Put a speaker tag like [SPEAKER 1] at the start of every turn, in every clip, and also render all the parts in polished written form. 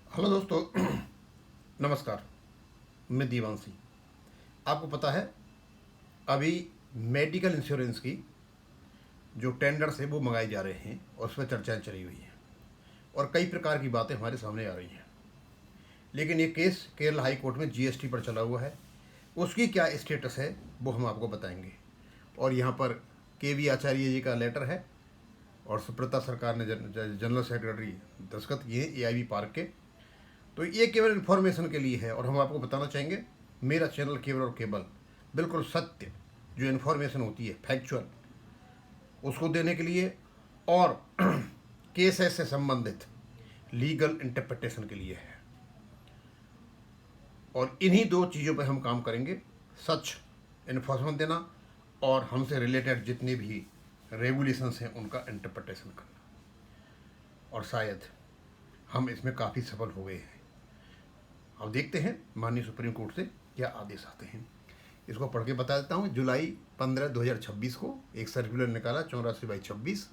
[SPEAKER 1] Hello दोस्तों। नमस्कार। मैं दीवांशी। आपको पता है, अभी मेडिकल इंश्योरेंस की जो टेंडर्स है वो मंगाए जा रहे हैं और उस पर चर्चाएं चली हुई हैं और कई प्रकार की बातें हमारे सामने आ रही हैं। लेकिन ये केस केरल हाई कोर्ट में जीएसटी पर चला हुआ है। उसकी क्या स्टेटस है वो हम आपको बताएंगे। और यहाँ पर के वी आचार्य जी का लेटर है और सुब्रता सरकार ने जनरल सेक्रेटरी दस्तखत किए हैं एआईबी पार्क के। तो ये केवल इन्फॉर्मेशन के लिए है और हम आपको बताना चाहेंगे, मेरा चैनल केवल और केवल बिल्कुल सत्य जो इन्फॉर्मेशन होती है फैक्चुअल उसको देने के लिए और केसेस से संबंधित लीगल इंटरप्रिटेशन के लिए है। और इन्हीं दो चीज़ों पर हम काम करेंगे, सच इन्फॉर्मेशन देना और हमसे रिलेटेड जितने भी रेगुलेशंस हैं उनका इंटरप्रिटेशन करना। और शायद हम इसमें काफ़ी सफल हो गए हैं। अब देखते हैं माननीय सुप्रीम कोर्ट से क्या आदेश आते हैं। इसको पढ़ के बता देता हूँ। जुलाई 15 2026 को एक सर्कुलर निकाला 84/26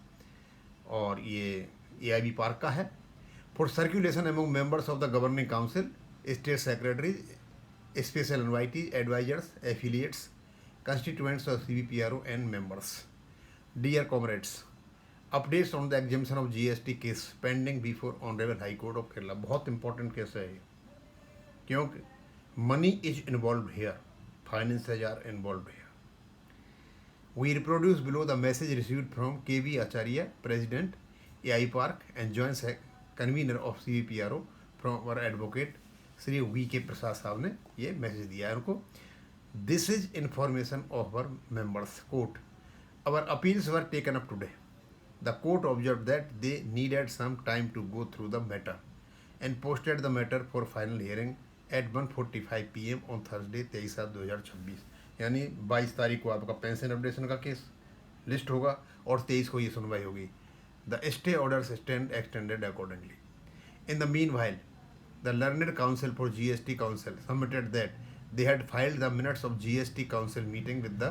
[SPEAKER 1] और ये एआईबी पार्क का है। For circulation among members of the governing council, state secretary, special invitee, advisers, affiliates, constituents of CBPRO and members. Dear comrades, updates on the examination of GST case pending before honourable high court of Kerala. बहुत important case है ये, क्योंकि money is involve here, finances are involve here. We reproduce below the message received from KV Acharya, President, AI Park, and Joint Convener of CBPRO from our advocate Shri VK Prasad sahab ने ये message दिया है उनको। This is information of our members court. Our appeals were taken up today. The court observed that they needed some time to go through the matter and posted the matter for final hearing at 1:45 PM on Thursday 23/7/2026। यानी 22 तारीख को आपका pension updation का case list होगा और 23 को ये सुनवाई होगी। The stay orders stand extended accordingly. In the mean while the learned council for GST council submitted that they had filed the minutes of GST council meeting with the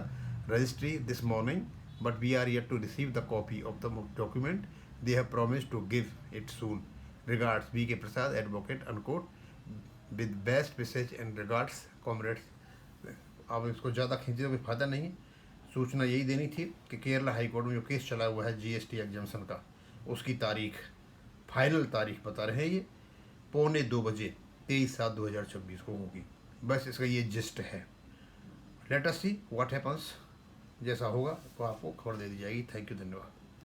[SPEAKER 1] registry this morning, but we are yet to receive the copy of the document. They have promised to give it soon. Regards, VK Prasad, advocate, unquote, with best wishes and regards, comrades. अब इसको ज़्यादा खींचने का फ़ायदा नहीं। सूचना यही देनी थी कि केरला हाई कोर्ट में जो केस चला हुआ है GST एग्जाम्शन का, उसकी तारीख, फाइनल तारीख बता रहे हैं ये 1:45 बजे 23/7/2026 को होगी। बस इसका ये जिस्ट है। Let us see what happens. जैसा होगा तो आपको खबर दे दी जाएगी। थैंक यू, धन्यवाद।